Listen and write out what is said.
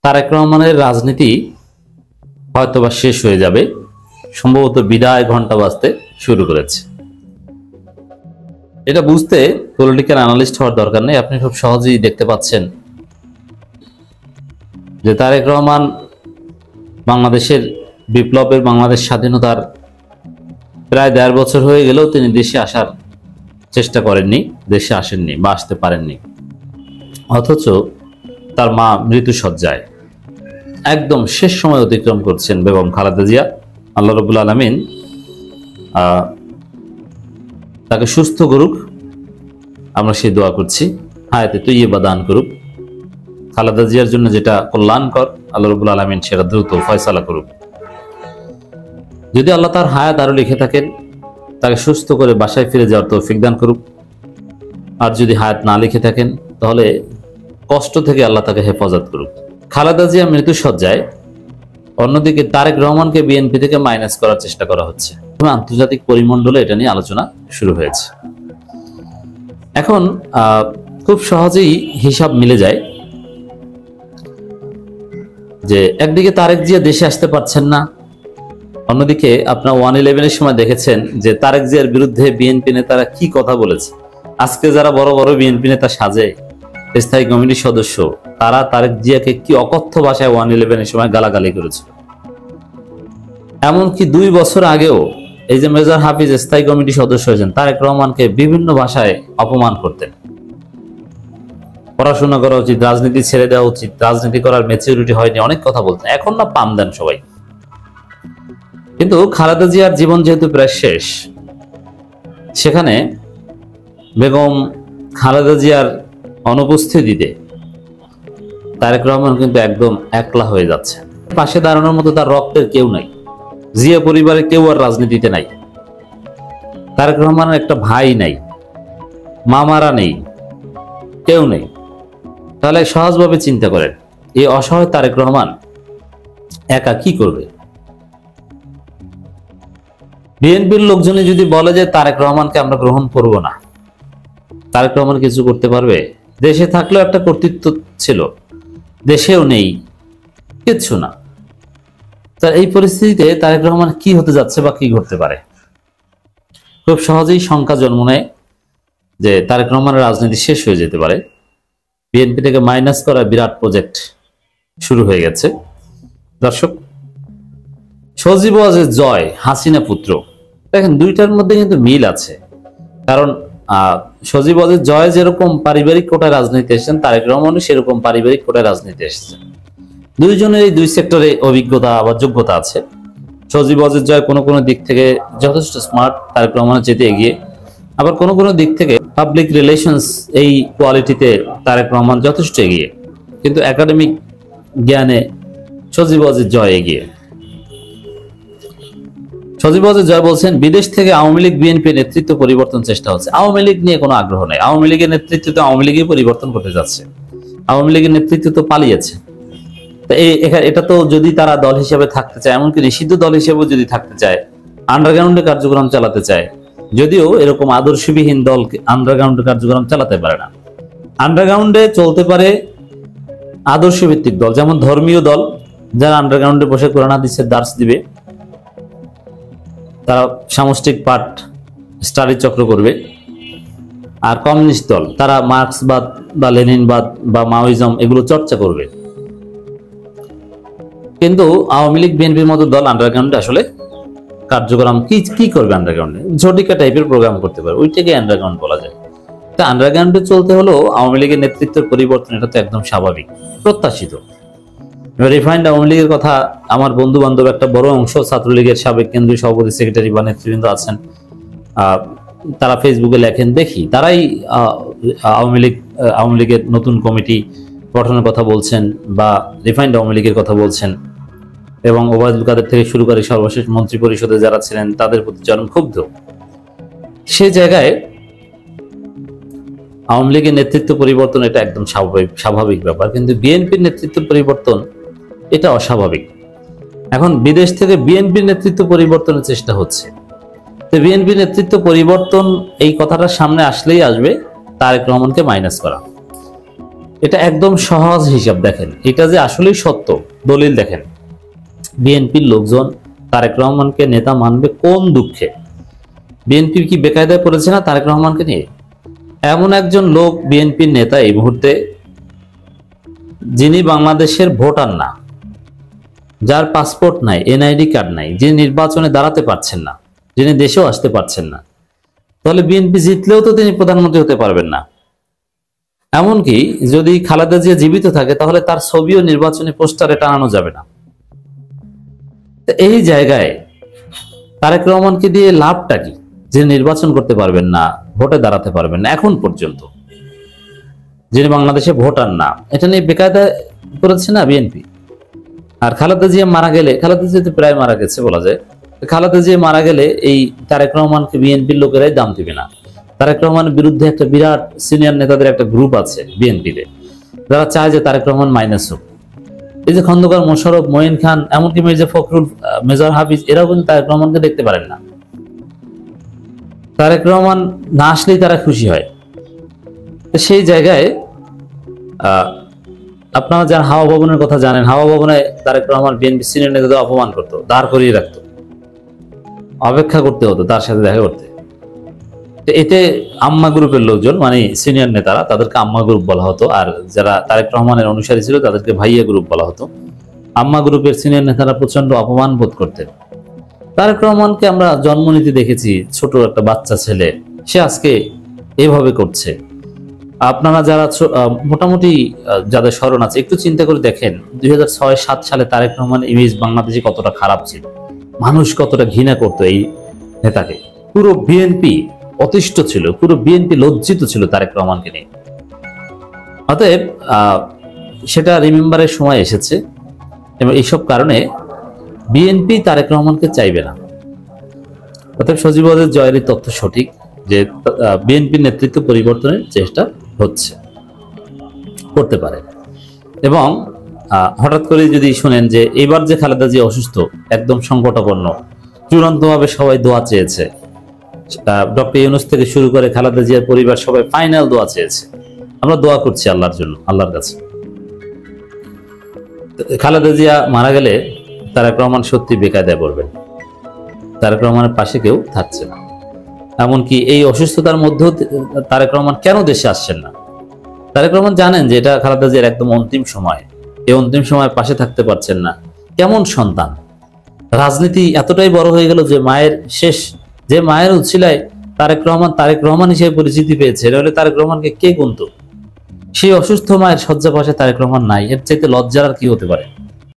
তারেক রহমানের রাজনীতি হয়তোবা শেষ হয়ে যাবে, সম্ভবত বিদায় ঘন্টা বাজতে শুরু করেছে। এটা বুঝতে পলিটিক্যাল অ্যানালিস্ট হওয়ার দরকার নেই, আপনি খুব সহজেই দেখতে পাচ্ছেন যে তারেক রহমান বাংলাদেশের বিপ্লবের, বাংলাদেশ স্বাধীনতার প্রায় 1.5 বছর হয়ে গেলেও তিনি দেশে আসার চেষ্টা করেননি, দেশে আসেননি বা আসতে পারেননি। অথচ তার মা মৃত্যুশয্যায়, একদম শেষ সময় অতিক্রম করছেন বেগম খালেদা জিয়া। আল্লাহ রাব্বুল আলামিন তাকে সুস্থ করুক, আমরা সেই দোয়া করছি, হায়াতে তৈয়্যিবা দান করুক। খালেদা জিয়ার জন্য যেটা কল্যাণকর আল্লাহ রাব্বুল আলামিন সেটা দ্রুত ফয়সালা করুক। যদি আল্লাহ তার হায়াত আরো লিখে থাকেন, তাকে সুস্থ করে বাসায় ফিরে যাওয়ার তৌফিক দান করুক। আর যদি হায়াত না লিখে থাকেন, তাহলে কষ্ট থেকে আল্লাহ তাকে হেফাজত করুক। খালেদা জিয়া মৃত্যুশয্যায়, অন্যদিকে তারেক রহমানকে বিএনপি থেকে মাইনাস করার চেষ্টা করা হচ্ছে। আন্তর্জাতিক পরিমণ্ডলে এটা নিয়ে আলোচনা শুরু হয়েছে। এখন খুব সহজেই হিসাব মিলে যায় যে একদিকে তারেক জিয়া দেশে আসতে পারছেন না, অন্যদিকে আপনার 111-এর সময় দেখেছেন যে তারেক জিয়ার বিরুদ্ধে বিএনপি নেতারা কি কথা বলেছে। আজকে যারা বড় বড় বিএনপি নেতা সাজে, স্থায়ী কমিটির সদস্য, তারা তারেক জিয়াকে কি অকথ্য ভাষায় 111-এর সময় গালাগালি করেছিল। এমনকি 2 বছর আগেও এই যে মেজর হাফিজ স্থায়ী কমিটির সদস্য হয়েছেন, তারেক রহমানকে বিভিন্ন ভাষায় অপমান করতেন। পড়াশোনা করা উচিত, রাজনীতি ছেড়ে দেওয়া উচিত, রাজনীতি করার ম্যাচুরিটি হয়নি, অনেক কথা বলতেন। এখন না পাম দেন সবাই। কিন্তু খালেদা জিয়ার জীবন যেহেতু প্রায় শেষ, সেখানে বেগম খালেদা জিয়ার অনুপস্থিতিতে তারেক রহমান কিন্তু একদম একলা হয়ে যাচ্ছে। পাশে দাঁড়ানোর মতো তার রক্তের কেউ নাই, জিয়া পরিবারে কেউ আর রাজনীতিতে নাই। তারেক রহমানের একটা ভাই নাই, মামারা নেই, কেউ নেই। তাহলে সহজভাবে চিন্তা করেন, এই অসহায় তারেক রহমান একা কি করবে? বিএনপির লোকজনে যদি বলে যে তারেক রহমানকে আমরা গ্রহণ করব না, তারেক রহমান কিছু করতে পারবে? দেশে থাকলেও একটা কর্তৃত্ব ছিল, দেশেও নেই, কিচ্ছু না। তার এই পরিস্থিতিতে তারেক রহমান কি হতে যাচ্ছে বা কি করতে পারে? খুব সহজেই শঙ্কা জন্ম নেয় যে তারেক রহমানের রাজনীতি শেষ হয়ে যেতে পারে। বিএনপি থেকে মাইনাস করা বিরাট প্রজেক্ট শুরু হয়ে গেছে। দর্শক, সজীব ওয়াজেদ জয়, হাসিনা পুত্র, দেখেন দুইটার মধ্যে কিন্তু মিল আছে। কারণ সজীব ওয়াজেদ জয় যেরকম পারিবারিক কোটায় রাজনীতি এসেছেন, তারেক রহমানও সেরকম পারিবারিক কোটায় রাজনীতি এসেছেন। দুইজনের এই 2 সেক্টরে অভিজ্ঞতা বা যোগ্যতা আছে। সজীব ওয়াজেদ জয় কোনো কোনো দিক থেকে যথেষ্ট স্মার্ট, তারেক রহমানের চেয়ে এগিয়ে। আবার কোনো কোনো দিক থেকে পাবলিক রিলেশনস এই কোয়ালিটিতে তারেক রহমান যথেষ্ট এগিয়ে, কিন্তু একাডেমিক জ্ঞানে সজীব ওয়াজেদ জয় এগিয়ে। সজীব ওয়াজেদ জয় বলছেন, বিদেশ থেকে আওয়ামী লীগ বিএনপি নেতৃত্ব পরিবর্তন চেষ্টা হচ্ছে। আওয়ামী লীগ নিয়ে কোনো আগ্রহ নেই। আওয়ামী লীগের নেতৃত্ব তো আওয়ামী লীগই পরিবর্তন করতে যাচ্ছে। আওয়ামী লীগের নেতৃত্ব তো পালিয়েছে। এটা তো যদি তারা দল হিসেবে থাকতে চায়, এমনকি নিষিদ্ধ দল হিসেবেও যদি থাকতে চায়, আন্ডারগ্রাউন্ডে কার্যক্রম চালাতে চায়, যদিও এরকম আদর্শবিহীন দল আন্ডারগ্রাউন্ডে কার্যক্রম চালাতে পারে না। আন্ডারগ্রাউন্ডে চলতে পারে আদর্শ ভিত্তিক দল, যেমন ধর্মীয় দল, যারা আন্ডারগ্রাউন্ডে বসে কোরআন হাদিসের দার্স দিবে, তারা সামষ্টিক পাঠ স্টাডি চক্র করবে। আর কমিউনিস্ট দল, তারা মার্ক্সবাদ বা লেনিনবাদ বা মাওইজম এগুলো চর্চা করবে। কিন্তু আওয়ামী লীগ বিএনপির মতো দল আন্ডারগ্রাউন্ডে আসলে কার্যক্রম কি করবে? আন্ডারগ্রাউন্ডে ঝটিকা টাইপের প্রোগ্রাম করতে পারে, ওইটাকে আন্ডারগ্রাউন্ড বলা যায়। তা আন্ডারগ্রাউন্ডে চলতে হলেও আওয়ামী লীগের নেতৃত্বের পরিবর্তন, এটা তো একদম স্বাভাবিক, প্রত্যাশিত। রিফাইন্ড আওয়ামী লীগের কথা আমার বন্ধু বান্ধব একটা বড় অংশ ছাত্রলীগের সাবেক কেন্দ্রীয় সভাপতি, সেক্রেটারি বা নেতৃবৃন্দ আছেন, তারা ফেসবুকে লেখেন, দেখি তারাই আওয়ামী লীগের নতুন কমিটি গঠনের কথা বলছেন বা রিফাইন্ড আওয়ামী লীগের কথা বলছেন, এবং ওবায়দুল কাদের থেকে শুরু করে সর্বশেষ মন্ত্রী পরিষদে যারা ছিলেন তাদের প্রতি চরম ক্ষুব্ধ। সে জায়গায় আওয়ামী লীগের নেতৃত্ব পরিবর্তন এটা একদম স্বাভাবিক ব্যাপার, কিন্তু বিএনপির নেতৃত্ব পরিবর্তন এটা অস্বাভাবিক। এখন বিদেশ থেকে বিএনপির নেতৃত্ব পরিবর্তনের চেষ্টা হচ্ছে। তো বিএনপির নেতৃত্ব পরিবর্তন এই কথাটা সামনে আসলেই আসবে তারেক রহমানকে মাইনাস করা। এটা একদম সহজ হিসাব, দেখেন এটা যে আসলেই সত্য। দলিল দেখেন, বিএনপির লোকজন তারেক রহমানকে নেতা মানবে কোন দুঃখে? বিএনপি কি বেকায়দায় পড়েছে না তারেক রহমানকে নিয়ে? এমন একজন লোক বিএনপির নেতা এই মুহূর্তে, যিনি বাংলাদেশের ভোটার না, যার পাসপোর্ট নাই, এনআইডি কার্ড নাই, যিনি নির্বাচনে দাঁড়াতে পারছেন না, যিনি দেশেও আসতে পারছেন না, তাহলে বিএনপি জিতলেও তো তিনি প্রধানমন্ত্রী হতে পারবেন না। এমনকি যদি খালেদা জিয়া জীবিত থাকে তাহলে তার ছবিও নির্বাচনী পোস্টারে টানানো যাবে না। এই জায়গায় তারেক রহমানকে দিয়ে লাভটা কি? যিনি নির্বাচন করতে পারবেন না, ভোটে দাঁড়াতে পারবেন না এখন পর্যন্ত, যিনি বাংলাদেশে ভোটার না, এটা নিয়ে বেকায়দায় করেছে না বিএনপি। আর খালেদা জিয়া মারা গেলে, খালেদা জিয়া তো প্রায় মারা গেছে বলা যায়, খালেদা জিয়া মারা গেলে এই তারেক রহমানকে বিএনপির লোকেরাই দাম দিবে না। তারেক রহমানের বিরুদ্ধে একটা বিরাট সিনিয়র নেতাদের একটা গ্রুপ আছে বিএনপিতে, যারা চায় যে তারেক রহমান মাইনাস হোক। এই যে খন্দকার, মোশাররফ, মঈন খান, এমনকি মির্জা ফখরুল, মেজর হাফিজ, এরাও কিন্তু তারেক রহমানকে দেখতে পারেন না। তারেক রহমান না আসলেই তারা খুশি হয়। তো সেই জায়গায় আপনারা যারা হাওয়া ভবনের কথা জানেন, হাওয়া ভবনে তারেক রহমান বিএনপি সিনিয়র নেতাদের অপমান করতো, দাঁড় করিয়ে রাখতো, অপেক্ষা করতে হতো তার সাথে দেখা করতে। এতে আম্মা গ্রুপের লোকজন, মানে সিনিয়র নেতারা, তাদেরকে আম্মা গ্রুপ বলা হতো, আর যারা তারেক রহমানের অনুসারী ছিল তাদেরকে ভাইয়া গ্রুপ বলা হতো। আম্মা গ্রুপের সিনিয়র নেতারা প্রচন্ড অপমান বোধ করতেন। তারেক রহমানকে আমরা জন্ম নিতে দেখেছি, ছোট একটা বাচ্চা ছেলে, সে আজকে এভাবে করছে। আপনারা যারা মোটামুটি যাদের স্মরণ আছে একটু চিন্তা করে দেখেন, 2006-07 সালে তারেক রহমানের ইমেজ বাংলাদেশে কতটা খারাপ ছিল, মানুষ কতটা ঘৃণা করতো এই নেতাকে। পুরো বিএনপি অতিষ্ঠ ছিল, পুরো বিএনপি লজ্জিত ছিল তারেক রহমানকে নিয়ে। অতএব সেটা রিমেম্বারের সময় এসেছে, এবং এইসব কারণে বিএনপি তারেক রহমানকে চাইবে না। অতএব সজীবদের জয়ের তথ্য সঠিক যে বিএনপির নেতৃত্ব পরিবর্তনের চেষ্টা হচ্ছে, করতে পারে। এবং হঠাৎ করে যদি শুনেন যে এবার যে খালেদা জিয়া অসুস্থ, একদম সংকটাপন্ন, চূড়ান্তভাবে সবাই দোয়া চেয়েছে, ডক্টর ইউনূস থেকে শুরু করে খালেদা জিয়ার পরিবার সবাই ফাইনাল দোয়া চেয়েছে, আমরা দোয়া করছি আল্লাহর জন্য, আল্লাহর কাছে। খালেদা জিয়া মারা গেলে তারেক রহমান সত্যি বেকায়দায় পড়বেন। তারেক রহমানের পাশে কেউ থাকছে না। এমনকি এই অসুস্থতার মধ্যেও তারেক রহমান কেন দেশে আসছেন না? তারেক রহমান জানেন যে এটা খালেদা জিয়ার একদম অন্তিম সময়, এই অন্তিম সময় পাশে থাকতে পারছেন না। কেমন সন্তান! রাজনীতি এতটাই বড় হয়ে গেল যে মায়ের শেষ, যে মায়ের উচ্ছিলায় তারেক রহমান হিসেবে পরিচিতি পেয়েছে, এটা হলে তারেক রহমানকে কে গুনতো? সেই অসুস্থ মায়ের শয্যা পাশে তারেক রহমান নাই, এর চাইতে লজ্জার আর কি হতে পারে?